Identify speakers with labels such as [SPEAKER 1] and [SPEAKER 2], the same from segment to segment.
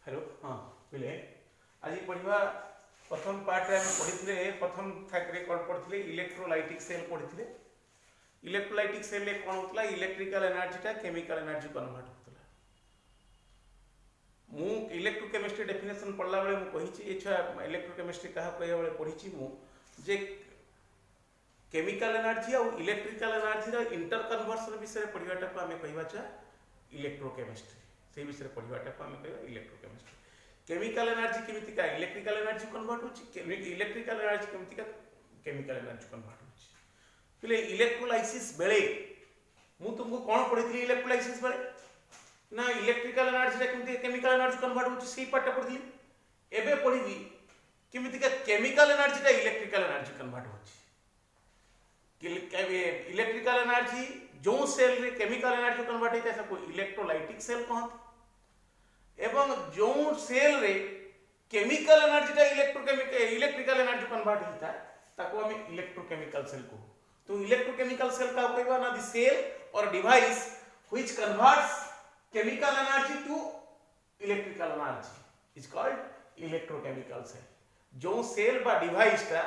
[SPEAKER 1] hello हाँ बोले आज पढ़ा प्रथम पार्ट रे पढ़ी प्रथम थाकरे कौन पढ़ी इलेक्ट्रोलाइटिक सेल पढ़ी इलेक्ट्रोलाइटिक सेल रे कौन होता इलेक्ट्रिकल एनर्जी टा केमिकल एनर्जी कन्वर्ट होता मु इलेक्ट्रोकेमिस्ट्री डेफिनेशन पढ़ला बेले मु कहिछि ए छुआ इलेक्ट्रोकेमिस्ट्री कहा कहया बेले पढ़ी मु जे केमिकल एनर्जी और इलेक्ट्रिकल एनर्जी रो इंटर कन्वर्सन विषय पढ़ाटा को आमे कहबा छुआ इलेक्ट्रोकेमिस्ट्री से विषय पढ़ाटा को आमे कहबा इलेक्ट्रोकेमिस्ट्री केमिकल एनर्जी केमिति का इलेक्ट्रिकल एनर्जी कन्वर्ट होछि इलेक्ट्रिकल एनर्जी केमिति का केमिकल एनर्जी कन्वर्ट होछि पहिले इलेक्ट्रोलाइसिस बेले मु तुमको कोन पढ़िथि इलेक्ट्रोलाइसिस बेले ना इलेक्ट्रिकल एनर्जी रे केमिति केमिकल एनर्जी कन्वर्ट होछि सेही पार्ट पढ़िली एबे पढ़िबी केमिति का केमिकल एनर्जी रे इलेक्ट्रिकल एनर्जी कन्वर्ट होछि इलेक्ट्रिकल एनर्जी जो सेल रे केमिकल एनर्जी कन्वर्ट होता है सबको इलेक्ट्रोलाइटिक सेल कहते एवं जो सेल रे केमिकल एनर्जी टा इलेक्ट्रिकल एनर्जी कन्वर्ट होता है ताको हम इलेक्ट्रोकेमिकल सेल को तो इलेक्ट्रोकेमिकल सेल का कहबा ना the cell or device which converts chemical energy to electrical energy is called electrochemical cell जो सेल बा डिवाइस टा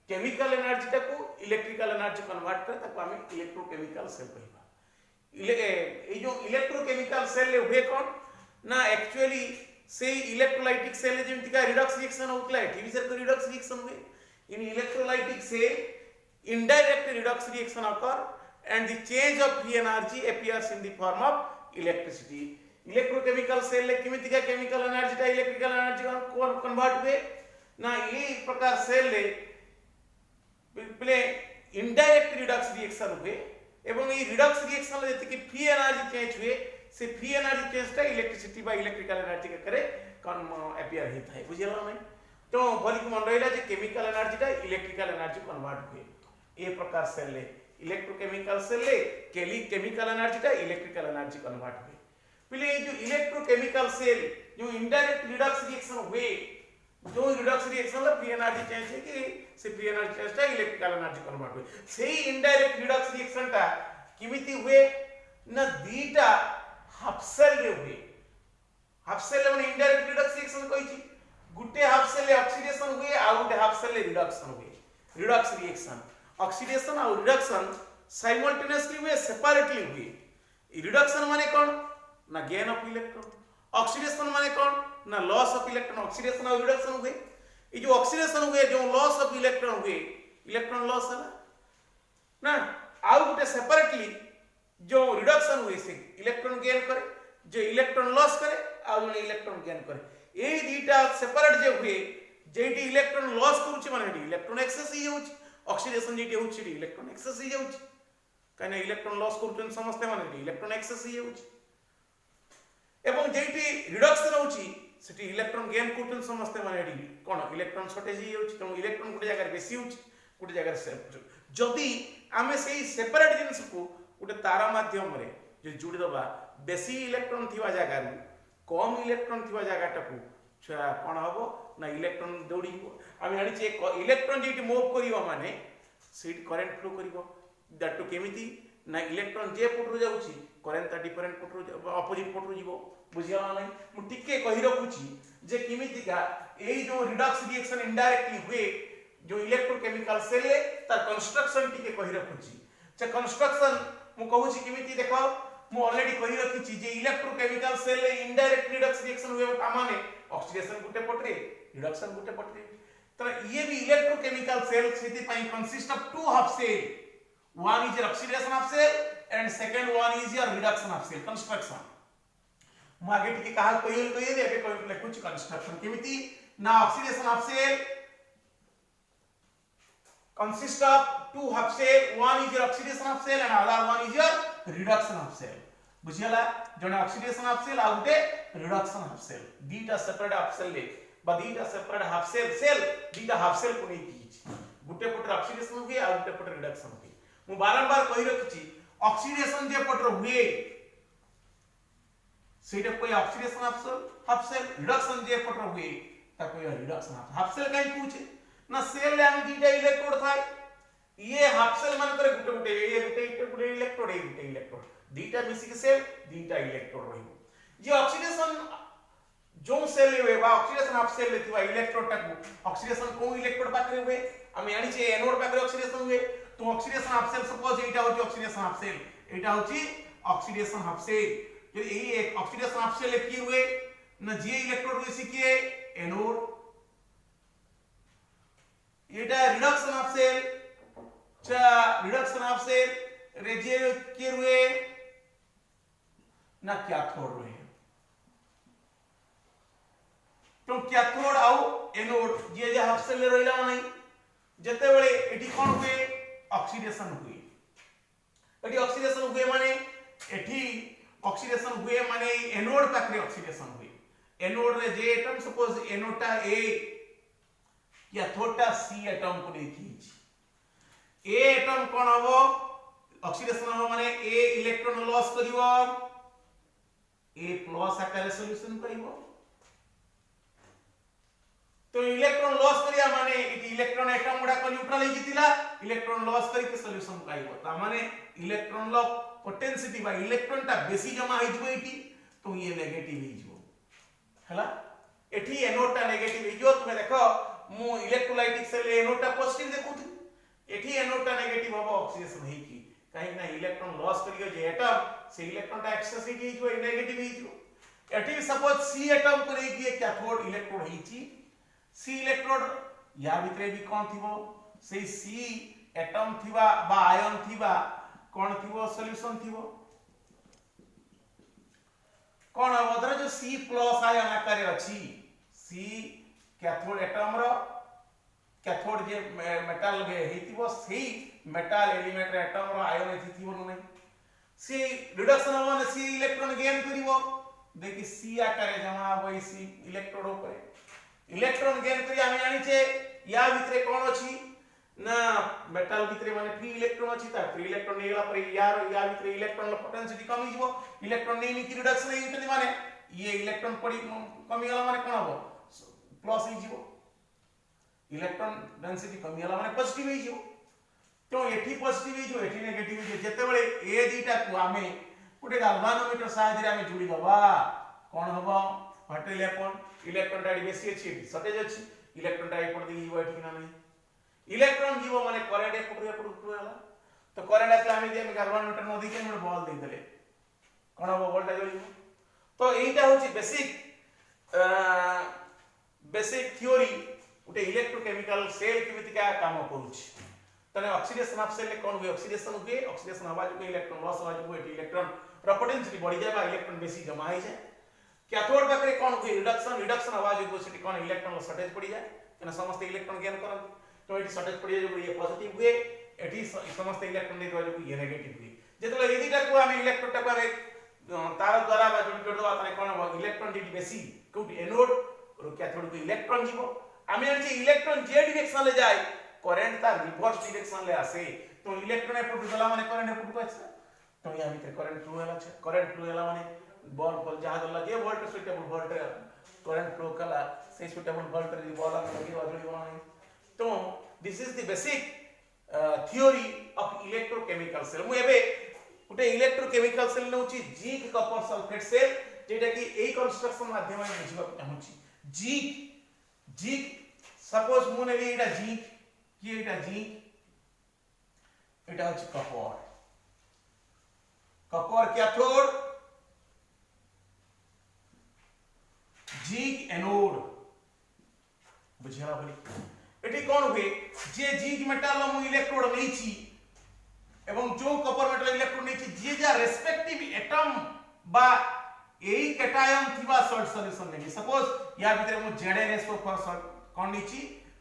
[SPEAKER 1] केमिकल एनर्जी टा को इलेक्ट्रिकल एनर्जी कन्वर्ट करे ताको हम इलेक्ट्रोकेमिकल सेल कहबा ए जो इलेक्ट्रोकेमिकल सेल ले हुए कौन ना एक्चुअली से इलेक्ट्रोलाइटिक सेल जेमति का रिडक्स रिएक्शन होतला एठी भी सर रिडक्स रिएक्शन हुए इन electrolytic cell indirect redox reaction occur and the change of free energy appears in the form of electricity electrochemical cell ले केमिति का केमिकल एनर्जी टा इलेक्ट्रिकल एनर्जी को कन्वर्ट हुए ना ये प्रकार सेल ले पहले इनडायरेक्ट रिडक्स रिएक्शन हुए एवं ये रिडक्स रिएक्शन ले जति कि फ्री एनर्जी चेंज हुए से फ्री एनर्जी चेंज टा इलेक्ट्रिसिटी बा इलेक्ट्रिकल एनर्जी के करे कौन अपीयर होता है बुझियला नहीं तो भली मन रहिला जे केमिकल एनर्जी टा इलेक्ट्रिकल एनर्जी कन्वर्ट हुए ये प्रकार सेल ले इलेक्ट्रोकेमिकल सेल ले केमिकल एनर्जी टा इलेक्ट्रिकल एनर्जी कन्वर्ट हुए पहले ये जो इलेक्ट्रोकेमिकल सेल जो इनडायरेक्ट रिडक्स रिएक्शन हुए जो रिडक्स रिएक्शन ला फ्री एनर्जी चेंज है कि से फ्री एनर्जी चेंज टा इलेक्ट्रिकल एनर्जी कन्वर्ट हुए सेही इनडायरेक्ट रिडक्स रिएक्शन टा किमिति हुए ना दीटा हाफ सेल रे हुए हाफ सेल माने इनडायरेक्ट रिडक्स रिएक्शन कहिछि गुटे हाफ सेल रे ऑक्सीडेशन हुए आ गुटे हाफ सेल रे रिडक्शन हुए रिडक्स रिएक्शन ऑक्सीडेशन और रिडक्शन साइमल्टेनियसली हुए सेपरेटली हुए रिडक्शन माने कौन ना गेन ऑफ इलेक्ट्रॉन ऑक्सीडेशन माने कौन ना लॉस ऑफ इलेक्ट्रॉन ऑक्सीडेशन और रिडक्शन हुए ये जो ऑक्सीडेशन हुए जो लॉस ऑफ इलेक्ट्रॉन हुए इलेक्ट्रॉन लॉस है ना आउ गुटे सेपरेटली जो रिडक्शन हुए से इलेक्ट्रॉन गेन करे जो इलेक्ट्रॉन लॉस करे आ जो इलेक्ट्रॉन गेन करे ए दीटा सेपरेट जे हुए जेटी इलेक्ट्रॉन लॉस करूची माने इलेक्ट्रॉन एक्सेस ही होची ऑक्सीडेशन जेटी होची इलेक्ट्रॉन एक्सेस ही होची काने इलेक्ट्रॉन लॉस करूचन समस्त माने इलेक्ट्रॉन एक्सेस ही होची एवं जेटी रिडक्शन होची सेटी इलेक्ट्रॉन गेन करूचन समस्त माने कोन इलेक्ट्रॉन शॉर्टेज ही होची तो इलेक्ट्रॉन गुटे जगह बेसी होची गुटे जगह जदी आमे सेही सेपरेट जिंस को गुटे तारा माध्यम रे जे जुडी दबा बेसी इलेक्ट्रॉन थिवा जगह रु कम इलेक्ट्रॉन थिवा जगहटा को छा कोन हबो ना इलेक्ट्रॉन दौड़ी आम जानी इलेक्ट्रॉन जी मूव कर माने सीट करेन्ट फ्लो कर दैट केमिति ना इलेक्ट्रॉन जे पटरू जाउची करेन्ट डिफरेंट पटरू अपोजिट पटरू जीवो बुझिया नै मु टिके कहि रखुची जे केमिति का एई जो रिडक्स रिएक्शन इनडायरेक्टली हुए जो इलेक्ट्रोकेमिकल सेल ले तार कंस्ट्रक्शन टिके कहि रखुची जे कंस्ट्रक्शन मु कहूची केमिति देखो मु ऑलरेडी कहि रखिची जे इलेक्ट्रोकेमिकल सेल ले इनडायरेक्ट रिडक्स रिएक्शन हुए का माने ऑक्सीडेशन गुटे पटरे रिडक्शन गुटे पटरे तो ये भी इलेक्ट्रोकेमिकल सेल सेति पई consist of two half cell one is your oxidation of cell and second one is your reduction of cell construction मु आगे टिके कहा कहिए एबे लिखुच कंस्ट्रक्शन केमिति ना oxidation of cell consist of two half cell one is your oxidation of cell and other one is your reduction of cell बुझियला जने ऑक्सीडेशन ऑफ सेल आ गुटे रिडक्शन ऑफ सेल दीटा सेपरेट ऑफ सेल ले बा दीटा separate half cell दीटा half cell को नहीं की गुटे पटर ऑक्सीडेशन हुए आ गुटे पटर रिडक्शन हुए मु बारंबार कहि रखिची ऑक्सीडेशन जे पटर हुए सेटा कोई oxidation of cell half cell reduction जे पटर हुए ता कोई रिडक्शन ऑफ हाफ सेल काई पूछे ना सेल ले हम दीटा इलेक्ट्रोड थाय ये हाफ सेल मान करे गुटे इलेक्ट्रोड दीटा मिसी के सेल दीटा इलेक्ट्रोड रहिबो जे ऑक्सीडेशन जो सेल रे बा ऑक्सीडेशन हाफ सेल रे थिबा इलेक्ट्रोड टाकू ऑक्सीडेशन को इलेक्ट्रोड पाखरे हुए हम जानि छे एनोड पाखरे ऑक्सीडेशन हुए तो ऑक्सीडेशन हाफ सेल सपोज एटा होची ऑक्सीडेशन हाफ सेल एटा होची ऑक्सीडेशन हाफ सेल जो यही एक ऑक्सीडेशन हाफ सेल की हुए ना जे इलेक्ट्रोड हुए किए एनोड एटा रिडक्शन हाफ सेल चा रिडक्शन हाफ सेल रे जे की हुए ना कैथोड हुए तो कैथोड आउ एनोड जे जे हाफ सेल रहिला नहीं जते बेले एठी कोन हुए ऑक्सीडेशन हुए एठी ऑक्सीडेशन हुए माने एठी ऑक्सीडेशन हुए माने एनोड पाखरे ऑक्सीडेशन हुए एनोड रे जे एटम सपोज एनोटा ए कैथोडटा सी एटम को देखी ए एटम कोन हबो ऑक्सीडेशन हो माने ए इलेक्ट्रॉन लॉस करिवो ए प्लस आकार सॉल्यूशन करिवो तो इलेक्ट्रॉन लॉस करिया माने इति इलेक्ट्रॉन एटम गुडा को न्यूट्रल हे जितिला इलेक्ट्रॉन लॉस करी के सॉल्यूशन पाइबो ता माने इलेक्ट्रॉन लो पोटेंसिटी बा इलेक्ट्रॉन ता बेसी जमा हे जबो इति तो ये नेगेटिव हे जबो हला एठी एनोड ता नेगेटिव हे जो तुमे देखो मु इलेक्ट्रोलाइटिक सेल एनोड ता पॉजिटिव देखुथि एठी एनोड ता नेगेटिव हबो ऑक्सीडेशन हे की काहे ना इलेक्ट्रॉन लॉस करियो जे एटम से इलेक्ट्रॉन ता एक्सेस हे जबो नेगेटिव हे जबो एठी सपोज सी एटम को रे की कैथोड इलेक्ट्रोड हेची सी इलेक्ट्रोड या भितरे भी कोन थिबो से सी एटम थिबा बा आयन थिबा कोन थिबो सॉल्यूशन थिबो कोन अवधर जो सी प्लस आयन आकार अछि सी कैथोड एटम रो कैथोड जे मेटल बे हेतिबो सेही मेटल एलिमेंट एटम रो आयन एथि थिबो नै सी रिडक्शन होने सी इलेक्ट्रॉन गेन करिवो देखि सी आकार जमा होई सी इलेक्ट्रोड ऊपर इलेक्ट्रॉन गेन करी आमे जानि छे या भितरे कोन अछि ना मेटल भितरे माने फ्री इलेक्ट्रॉन अछि ता फ्री इलेक्ट्रॉन नेला पर या भितरे इलेक्ट्रॉन लो पोटेंसिटी कमी जिवो इलेक्ट्रॉन नेनी की रिडक्शन हे इतने माने ये इलेक्ट्रॉन पड़ी कमी गला माने कोन हबो प्लस हे जिवो इलेक्ट्रॉन डेंसिटी कमी गला माने पॉजिटिव हे जिवो तो एठी पॉजिटिव हे जिवो एठी नेगेटिव हे जते बेले ए दीटा को आमे गुटे गाल्वानोमीटर सहायता रे आमे जुडी दबा कोन हबो हटे इलेक्ट्रॉन इलेक्ट्रॉन टा बेसी अछि सटेज अछि इलेक्ट्रॉन टा एपट दी जीव एठी ना नहीं इलेक्ट्रॉन जीव माने करंट एपट होला तो करंट आसला हम जे गाल्वानोमीटर न दी के हम बॉल दे देले कोन हबो वोल्टेज जळिबो तो एटा होछि बेसिक थ्योरी उटे इलेक्ट्रोकेमिकल सेल केमितिका काम करूछि तने ऑक्सीडेशन ऑफ सेल कोन हुए ऑक्सीडेशन हवा जो इलेक्ट्रॉन लॉस हवा जो इलेक्ट्रॉन रो पोटेंशियल बढ़ी जाय बा इलेक्ट्रॉन बेसी जमा हो जाय कैथोड पाखरे कोन हुए रिडक्शन हवा जो सेठी कोन इलेक्ट्रॉन शॉर्टेज पड़ी जाय कने समस्त इलेक्ट्रॉन गेन करन तो एठी शॉर्टेज पड़ी जाय जो ये पॉजिटिव हुए एठी समस्त इलेक्ट्रॉन दे जो ये नेगेटिव हुए जेतले एदिटा को हम इलेक्ट्रोड टा को तार द्वारा बा जोड़ जोड़ दवा तने कोन हो इलेक्ट्रॉन डी बेसी कोठी एनोड और कैथोड को इलेक्ट्रॉन जीवो आमे जानि इलेक्ट्रॉन जे डायरेक्शन ले जाय करंट ता रिवर्स डायरेक्शन ले आसे तो इलेक्ट्रॉन एपट गला माने करंट एपट को आसे तो या भीतर करंट फ्लो होला छे करंट फ्लो होला माने बॉल पर जहां गला जे volt suitable volt current flow कला से सुटेबल वोल्ट रे बॉल लगी वाजड़ी बना तो this is the basic theory of electrochemical cell मु एबे उटे इलेक्ट्रोकेमिकल सेल नउची जिंक कॉपर सल्फेट सेल जेटा कि एई कंस्ट्रक्शन माध्यम में बुझिबा चाहूची जिंक सपोज मु ने एटा जिंक कि एटा जिंक एटा होची कॉपर कैथोड जिंक एनोड बुझिया बोली एटी कोन हुए जे जिंक मेटल मु इलेक्ट्रोड नै छी एवं जो कॉपर मेटल इलेक्ट्रोड नै छी जे जा रेस्पेक्टिव एटम बा एई कैटायन थिबा सॉल्ट सॉल्यूशन नै सपोज या भीतर मु ZnSO फॉर कोन नै छी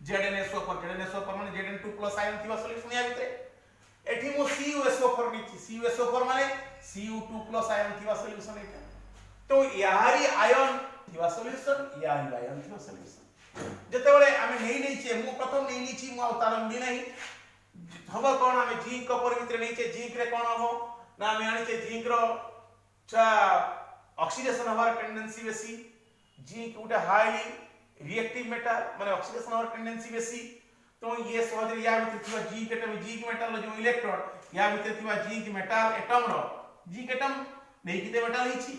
[SPEAKER 1] ZnSO पर माने Zn2+ आयन थिबा सॉल्यूशन या भीतर एठी मु CuSO4 नै छी CuSO4 माने Cu2+ आयन थिबा सॉल्यूशन एटा तो यारी आयन थिबा सॉल्यूशन यारी आयन थिबा सॉल्यूशन जते बेले आमे नै छे मु प्रथम नै छी मु अवतारण भी नै हबो कोन आमे जिंक कॉपर भीतर नै छे जिंक रे कोन हबो ना आमे आनी छे जिंक रो चा ऑक्सीडेशन हवार टेंडेंसी बेसी जिंक उटे हाईली रिएक्टिव मेटल माने ऑक्सीडेशन हवार टेंडेंसी बेसी तो ये सहज रे या भीतर थिबा जिंक मेटल जो इलेक्ट्रोड या भीतर थिबा जिंक मेटल एटम रो जिंक एटम नै किते मेटल हिची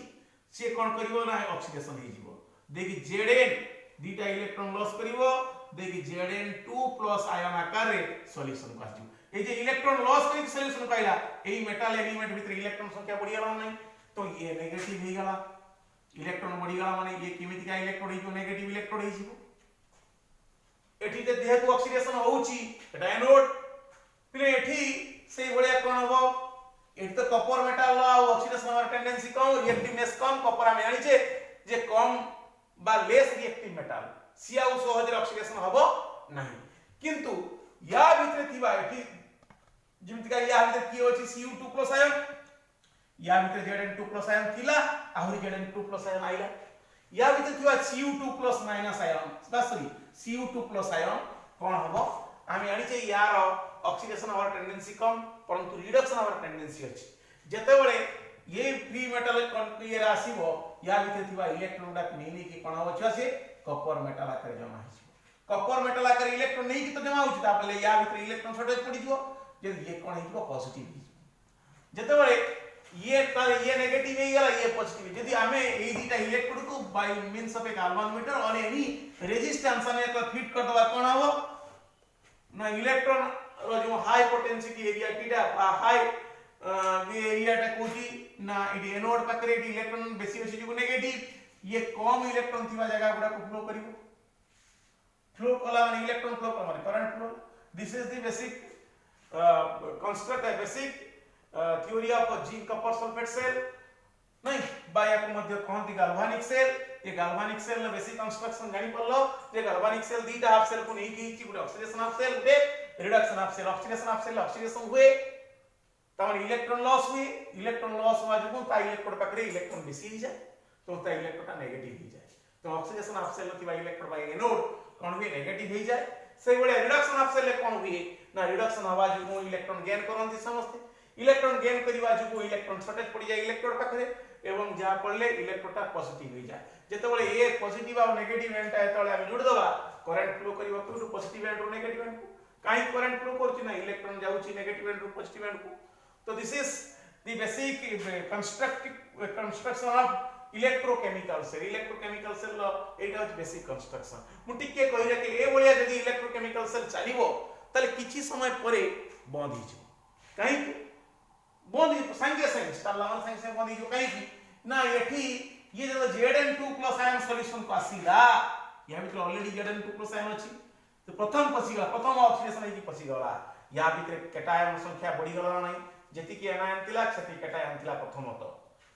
[SPEAKER 1] से कोन करिवो ना ऑक्सीडेशन हे जिवो देखि Zn दीटा इलेक्ट्रॉन लॉस करिवो देखि Zn2 प्लस आयन आकार रे सॉल्यूशन को आजु ए जे इलेक्ट्रॉन लॉस करी सॉल्यूशन पाइला एही मेटल एलिमेंट भीतर इलेक्ट्रॉन संख्या बढ़ी गला नहीं तो ये नेगेटिव हे गला इलेक्ट्रॉन बढ़ी गला माने ये केमिति का इलेक्ट्रोड हिजो नेगेटिव इलेक्ट्रोड हिजो एठी जे देहतु ऑक्सीडेशन होउची एटा एनोड फिर एठी से बढिया कोन हबो एठी तो कॉपर मेटल ला ऑक्सीडेशन हमार टेंडेंसी कम रिएक्टिवनेस कम कॉपर में आनी छे जे कम बा लेस रिएक्टिव मेटल सिया उ सहज ऑक्सीडेशन हबो नहीं किंतु या भितरे थिबा एठी जेमति का या भितरे की होची Cu2+ आयन या भितरे Zn2 प्लस आयन थिला आहुरी Zn2 प्लस आयन आइला या भितरे थिबा Cu2+ minus ion sorry Cu2+ ion कोन हबो आमी आनी छै यार ऑक्सीडेशन हमार टेंडेंसी कम परंतु रिडक्शन हमार टेंडेंसी अछि जेते बळे ये फ्री मेटल ये आसीबो या भितरे थिबा इलेक्ट्रॉन डा नेनी की कोन हबो छै कॉपर मेटल आकर जमा हिजो कॉपर मेटल आकर इलेक्ट्रॉन नहीं की तो जमा होछि ता पले या भितरे इलेक्ट्रॉन शॉर्टेज पड़ी जिवो जे ये कोन हिजो पॉजिटिव हिजो जेते बळे ये नेगेटिव हे गला ये पॉजिटिव यदि हमें ए दीटा इलेक्ट्रोड को bye means of A galvanometer और एनी रेजिस्टेंस ने को फिट कर दवा कोन हबो ना इलेक्ट्रॉन रो जो हाई पोटेंशिटी एरिया टीटा हाई एरिया टा कोची ना इडी एनोड पाकरे इडी इलेक्ट्रॉन बेसी बेसी जो नेगेटिव ये कम इलेक्ट्रॉन थिबा जगह गुडा को फ्लो करिवो फ्लो कला माने इलेक्ट्रॉन फ्लो कर current flow this is the basic construct a basic theory of zinc copper sulphate cell नहीं बाया को मध्य कहंती गाल्वानिक सेल ये गाल्वानिक सेल ना बेसिक कंस्ट्रक्शन जानि पड़लो जे गाल्वानिक सेल दीटा हाफ सेल को नहीं की गुडा ऑक्सीडेशन ऑफ सेल गुडे रिडक्शन ऑफ सेल ऑक्सीडेशन हुए तमन इलेक्ट्रॉन लॉस हुआ जो ता इलेक्ट्रोड पाकरे इलेक्ट्रॉन बेसी ही जाए तो ता इलेक्ट्रोड नेगेटिव ही जाए तो ऑक्सीडेशन ऑफ सेल थिबा इलेक्ट्रोड बाय एनोड कोन हुए नेगेटिव ही जाए से बळे रिडक्शन ऑफ सेल कोन हुए ना रिडक्शन हवा जो इलेक्ट्रॉन गेन करंती समझते इलेक्ट्रॉन गेन करिवा जो इलेक्ट्रॉन शॉर्टेज पड़ी जाए इलेक्ट्रोड पाकरे एवं जा पड़ले इलेक्ट्रोडटा पॉजिटिव हो जाए जेते बळे ए पॉजिटिव और नेगेटिव एंड ता तळे हम जोड़ दबा करंट फ्लो करिवा टू पॉजिटिव एंड और नेगेटिव एंड काई करंट फ्लो करछि ना इलेक्ट्रॉन जाउछि नेगेटिव एंड रू पॉजिटिव एंड को तो this is the basic construction of electrochemical cell एटा बेसिक कंस्ट्रक्शन मु टिके कहि रे कि ए बळिया जदी इलेक्ट्रोकेमिकल सेल चलिबो तले किछि समय परे बंद हि जो काई बंद संगे संगे स्टारला संगे संगे बंद हि जो काई ना एठी ये जो Zn2+ आयन सॉल्यूशन को आसीला या भीतर ऑलरेडी Zn2+ आयन अछि तो प्रथम पसिगला प्रथम ऑक्सीडेशन है कि पसिगला या भीतर कैटायन संख्या बढ़ी गला नहीं जेति कि एनायन तिला क्षति कैटायन तिला प्रथमत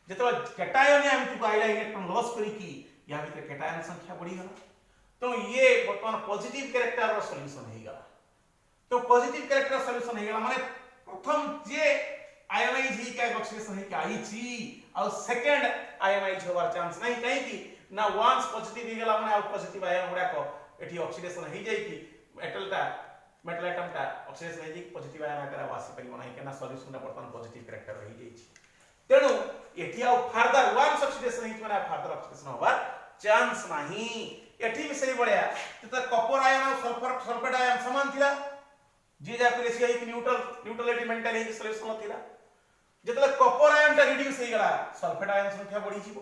[SPEAKER 1] जेतो कैटायन हम कि आइला इलेक्ट्रॉन लॉस करी कि या भीतर कैटायन संख्या बढ़ी गला तो ये वर्तमान पॉजिटिव कैरेक्टर रो सॉल्यूशन हे गला तो पॉजिटिव कैरेक्टर सॉल्यूशन हे गला माने प्रथम जे आयोनाइज ही का ऑक्सीडेशन है कि आई छी और सेकंड आयोनाइज होवार चांस नहीं कहीं कि ना वंस पॉजिटिव हे गला माने पॉजिटिव आयन गुडा को एठी ऑक्सीडेशन हे जाय कि मेटल एटम ता ऑक्सीडेशन हे कि पॉजिटिव आयन आकर वासी परिबो नाही केना सॉल्यूशन ता वर्तमान पॉजिटिव कैरेक्टर रही जाय छी तेनु एठी आ फर्दर वंस ऑक्सीडेशन हे माने फर्दर ऑक्सीडेशन होबार चांस नाही एठी भी सही बढिया त कॉपर आयन और सल्फेट आयन समान थिला जे जा करे से कि न्यूट्रलिटी मेंटेन हे सॉल्यूशन थिला जेतले कॉपर आयन ता रिड्यूस हे गला सल्फेट आयन संख्या बढ़ी जिवो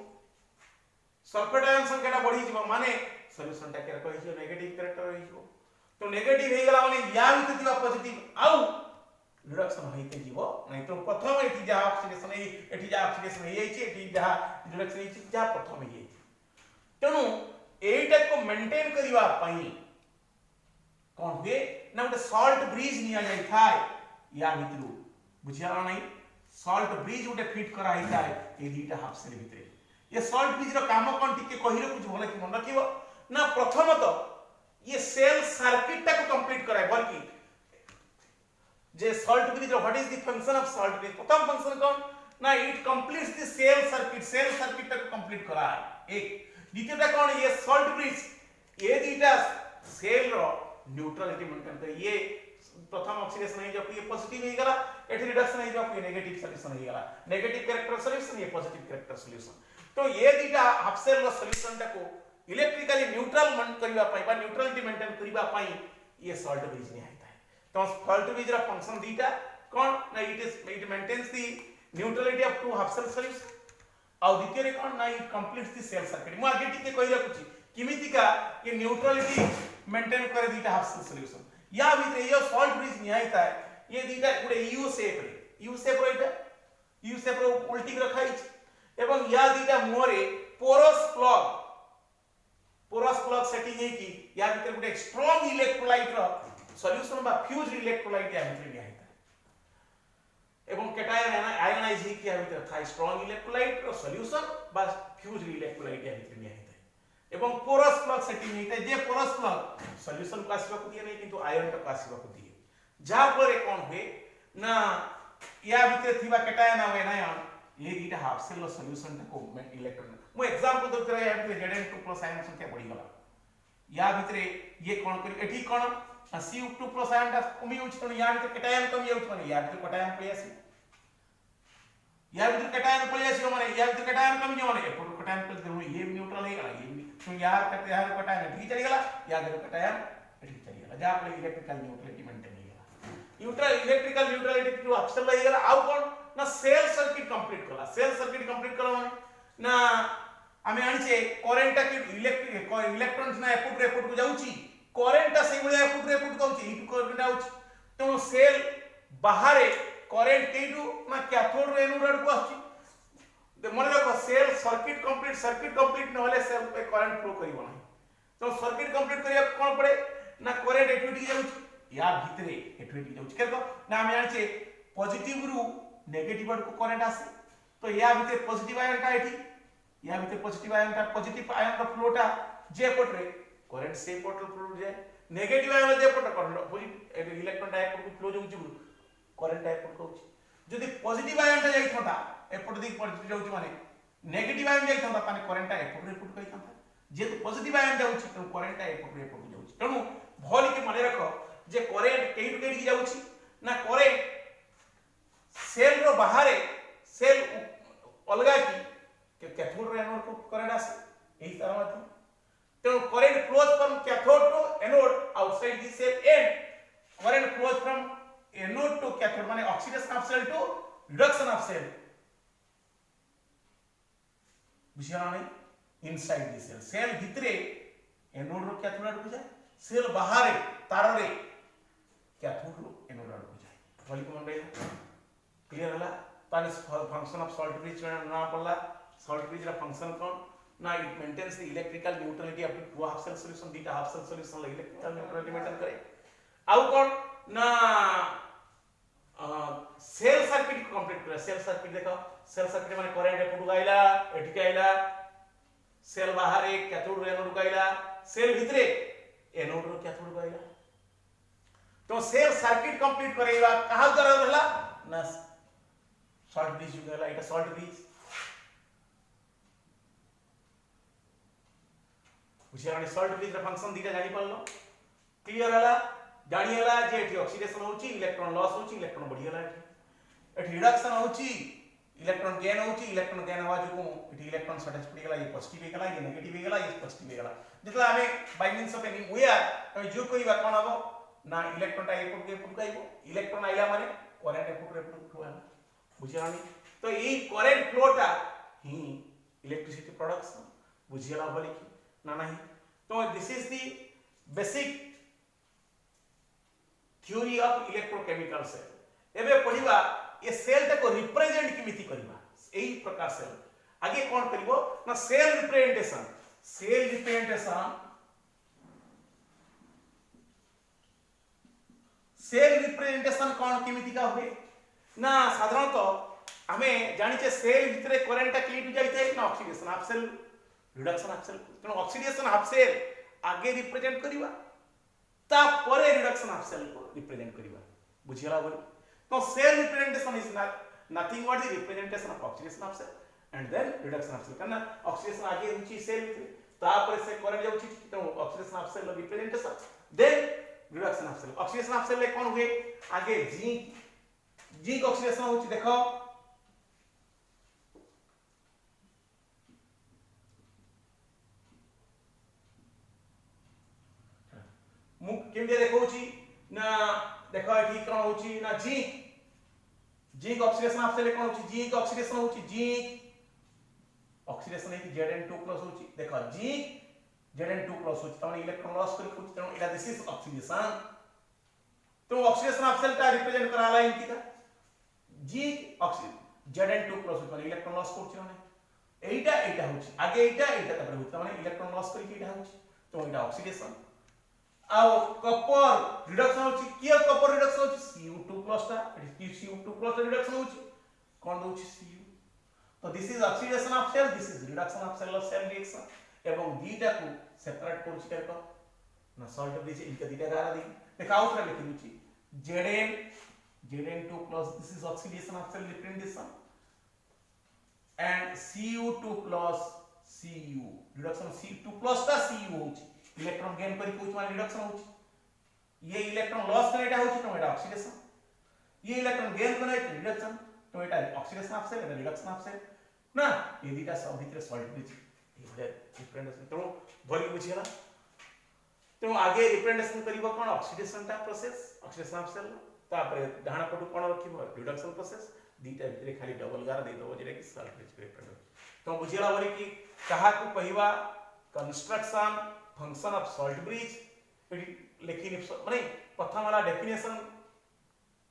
[SPEAKER 1] सल्फेट आयन संख्या बढ़ी जिवो माने सॉल्यूशन ता केर कहि जो नेगेटिव कैरेक्टर रही जो तो नेगेटिव हे गला माने या वित दिवा पॉजिटिव आउ रिडक्शन होइते जिवो नहीं तो प्रथम एठी जा ऑक्सीडेशन हे एठी जा ऑक्सीडेशन हे छै एठी जा रिडक्शन हे छै जा प्रथम हे तेनु एटा को मेंटेन करिवा पई कोन हुए ना उते सॉल्ट ब्रिज निया जाय थाय या भितरु बुझिया नहीं सॉल्ट ब्रिज उते फिट करा ही थाय ए दीटा हाफ सेल भितरे ये सॉल्ट ब्रिज रो काम कोन टिके कहिरो कुछ भले कि मन रखिबो ना प्रथमत ये सेल सर्किट टा को कंप्लीट कराय बल्कि जे salt bridge what is the function of salt bridge प्रथम फंक्शन कोन ना it completes the cell circuit टा को कंप्लीट कराय एक द्वितीयटा कोन ये सॉल्ट ब्रिज ये दीटा सेल रो न्यूट्रलिटी मेंटेन करे ये प्रथम ऑक्सीडेशन है जब ये पॉजिटिव हे गला एठी रिडक्शन है जब ये नेगेटिव सॉल्यूशन हे गला नेगेटिव कैरेक्टर सॉल्यूशन ये पॉजिटिव कैरेक्टर सॉल्यूशन तो ये दीटा हाफ सेल रो सॉल्यूशन टा को इलेक्ट्रिकली न्यूट्रल मन करिवा पाई बा न्यूट्रलिटी मेंटेन करिवा पाई ये सॉल्ट ब्रिज ने आइता है तो सॉल्ट ब्रिज रा फंक्शन दीटा कोन ना it maintains the neutrality of two half cell solution आ द्वितीय रे कोन ना it completes the cell circuit मु आगे टिके कहि रखुची किमितिका ये न्यूट्रलिटी मेंटेन करे दीटा हाफ सेल सॉल्यूशन या भीतर ये सॉल्ट ब्रिज निहाइता है ये दीटा गुडे यू शेप रो इटा यू शेप रो उल्टी रखाई एवं या दीटा मोरे पोरस प्लग सेटिंग है कि या भीतर गुडे स्ट्रांग इलेक्ट्रोलाइट रो सॉल्यूशन बा फ्यूज इलेक्ट्रोलाइट या भीतर निहाइता एवं कैटायन आयनाइज है कि या भीतर था स्ट्रांग इलेक्ट्रोलाइट रो सॉल्यूशन बा फ्यूज इलेक्ट्रोलाइट या भीतर निहाइता एवं पोरस प्लग सेटिंग है जे पोरस प्लग सॉल्यूशन को आसीबा को दिए नहीं किंतु आयन को आसीबा को दिए जहां पर कोन हुए ना या भीतर थिबा कैटायन आ आयन ये दीटा हाफ सेल सॉल्यूशन को इलेक्ट्रॉन मु एग्जांपल दो तरह या भीतर Zn2+ आयन संख्या बढ़ी गला या भीतर ये कोन करी एठी कोन Cu2+ आयन दा कमी होछ तो या भीतर कैटायन कमी होछ माने या भीतर कैटायन पळी आसी या भीतर कैटायन पळी आसी माने या भीतर कैटायन कमी जो माने एपटो कैटायन पळी दे ये न्यूट्रल है गला ये तो यार कहते यार कैटायन ठीक चली गला या भीतर कैटायन ठीक चली गला जा पर इलेक्ट्रिकल न्यूट्रलिटी मेंटेन है गला न्यूट्रल इलेक्ट्रिकल न्यूट्रलिटी टू अक्सर लई गला आउ कोन ना सेल सर्किट कंप्लीट कला सेल सर्किट कंप्लीट कला माने ना आमे आनिचे करंट के इलेक्ट्रॉन्स ना एपुट को जाउची करंट से बळे एपुट जाउची इटु करंट आउची तो सेल बाहरे करंट केटू ना कैथोड रे एनोड को आछी मन रखो सेल सर्किट कंप्लीट न होले सेल पे करंट फ्लो करिवो नाही तो सर्किट कंप्लीट करिया कोन पड़े ना करंट एटुटी जाउची या भीतरे एटुटी जाउची केको ना आमे आनिचे पॉजिटिव रु नेगेटिव आड़ को करंट आसे तो या भीतर पॉजिटिव आयन का एठी या भीतर पॉजिटिव आयन का फ्लोटा जे पटरे करंट से पटल फ्लो जाए नेगेटिव आयन जे पट करंट इलेक्ट्रॉन डायपोल को फ्लो जाउची करंट डायपोल कहउची जदि पॉजिटिव आयन ता जाई थोता एपट दी पॉजिटिव जाउची माने नेगेटिव आयन जाई थोता माने करंट एपट रिपोर्ट कई थोता जे तो पॉजिटिव आयन जाउची तो करंट एपट रिपोर्ट जाउची तणु भली के माने रखो जे करंट केही जाउची ना करंट सेल रो बाहरे सेल अलगा की कैथोड रो एनोड को करंट आसे एही तरह मत तो current flows from cathode to anode outside the cell and current flows from anode to cathode माने oxidation of cell to reduction of cell बुझिया नहीं इनसाइड द सेल सेल भितरे एनोड रो कैथोड आड़ को जाए सेल बाहरे तार रे कैथोड रो एनोड आड़ को जाए भली को मन रहिला क्लियर हला ताने फंक्शन ऑफ सॉल्ट ब्रिज ना पड़ला सॉल्ट ब्रिज रा फंक्शन कोन ना it maintains the electrical neutrality up to half cell solution दीटा half cell solution electrical neutrality maintain करे आउ कोन ना सेल सर्किट कंप्लीट करे सेल सर्किट देखो सेल सर्किट माने करंट एपटू गाइला एठी आइला सेल बाहर एक कैथोड रे एनोड गाइला सेल भितरे एनोड रो कैथोड गाइला तो सेल सर्किट कंप्लीट करेगा कहा द्वारा रहला ना सॉल्ट ब्रिज गला एटा सॉल्ट ब्रिज बुझियानी सॉल्ट ब्रिज रा फंक्शन दीटा जानि पड़लो क्लियर हला जानि हला जे एठी ऑक्सीडेशन होची इलेक्ट्रॉन लॉस होची इलेक्ट्रॉन बढ़ी गला एठी रिडक्शन होची इलेक्ट्रॉन गेन होची इलेक्ट्रॉन गेन हवा जो एठी इलेक्ट्रॉन शॉर्टेज पड़ी गला ये पॉजिटिव गला ये नेगेटिव गला ये पॉजिटिव गला जेतला हमें by means of any way आर जो करिबा कोन हबो ना इलेक्ट्रॉन टा एपुट के एपुट गाइबो इलेक्ट्रॉन आइला माने करंट एपुट फ्लो आला बुझियानी तो ई करंट फ्लोटा ही इलेक्ट्रिसिटी प्रोडक्शन बुझियाला भली की ना नहीं तो this is the basic theory of electrochemical cell एबे पढिबा ये सेल टा को रिप्रेजेंट किमिति करबा एही प्रकार सेल आगे कोन करबो ना सेल रिप्रेजेंटेशन कोन किमिति का हुए ना साधारणतः हमें जानिचे सेल भितरे करंट क्लीट जाइते ना oxidation half cell reduction half cell तो ऑक्सीडेशन हाफ सेल आगे रिप्रेजेंट करिवा ता परे रिडक्शन हाफ सेल को रिप्रेजेंट करिवा बुझियला बोली तो cell representation is nothing but the representation of oxidation half cell and then reduction half cell करना ऑक्सीडेशन आगे ऊंची सेल भितरे ता परे से करंट जाउची तो oxidation half cell representation then reduction half cell oxidation half cell ले कोन हुए आगे जिंक ऑक्सीडेशन होची देखो मुख केमते देखौची ना देखो एठी कोन होची ना जिंक ऑक्सीडेशन ऑफ सेल कोन होची जिंक ऑक्सीडेशन होची जिंक ऑक्सीडेशन है Zn2+ होची देखो जिंक Zn2+ होची तमाने इलेक्ट्रॉन लॉस करी होची तेणु एटा दिस इज ऑक्सीडेशन तो ऑक्सीडेशन ऑफ सेल टा रिप्रेजेंट कराला इनकी का जिंक ऑक्सी Zn2+ होची माने इलेक्ट्रॉन लॉस करची माने एटा होची आगे एटा तापर होची माने इलेक्ट्रॉन लॉस करी एटा होची तो एटा ऑक्सीडेशन आउ कॉपर रिडक्शन होची किया कॉपर रिडक्शन होची Cu2+ टा Cu2+ रिडक्शन होची कोन दोची Cu तो this is oxidation of cell this is reduction of cell reaction एवं दीटा को सेपरेट करछि करको ना सॉल्ट ब्रिज इनका दीटा गारा दी देखा आउट लिखि दुछि Zn2+ this is oxidation of cell representation and Cu2+ Cu reduction of Cu2+ ता Cu होछि इलेक्ट्रॉन गेन करी कोच मान रिडक्शन होछि ये इलेक्ट्रॉन लॉस करेटा होछि तो एटा ऑक्सीडेशन ये इलेक्ट्रॉन गेन करे रिडक्शन तो एटा oxidation of cell Etah reduction of cell ना ये दीटा सब भितर सॉल्ट ब्रिज ये रिप्रेजेंटेशन तो भली बुझियला तो आगे रिप्रेजेंटेशन करिवो कोन ऑक्सीडेशन टा प्रोसेस ऑक्सीडेशन ऑफ सेल तापर डाहण पटु कोन रखिवो रिडक्शन प्रोसेस दीटा भितर खाली डबल गार दे दो जेरे कि सॉल्ट ब्रिज रिप्रेजेंट तो बुझियला बोली कि कहा को पहिवा construction function of salt bridge लेकिन माने प्रथम वाला डेफिनेशन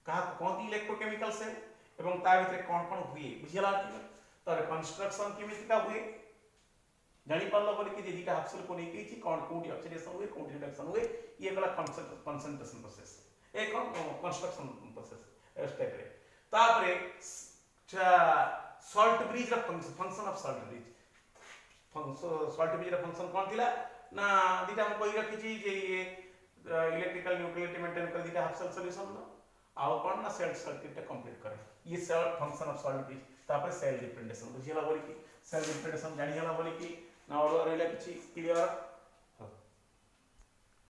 [SPEAKER 1] कहा कोन इलेक्ट्रोकेमिकल सेल एवं ता भितर कोन हुए बुझियला तार कंस्ट्रक्शन केमितिका हुए जानि पारलो बोली कि जेटा हाफ को नहीं कि कोन कोडी ऑक्सीडेशन हुए कोडी रिडक्शन हुए ये गला कंसंट्रेशन प्रोसेस ए कंस्ट्रक्शन प्रोसेस स्टेप रे तापरे सॉल्ट ब्रिज रा function of salt bridge salt bridge रा फंक्शन कोन थिला ना दीटा हम कहि रखि छी जे ये इलेक्ट्रिकल न्यूट्रलिटी मेंटेन कर दीटा हाफ सेल सॉल्यूशन ना आउ कोन ना सेल सर्किट टा कंप्लीट करे ये cell function of salt bridge तापर सेल रिप्रेजेंटेशन बुझियला बोली कि सेल रिप्रेजेंटेशन जानि हला बोली कि ना और रहला किछि क्लियर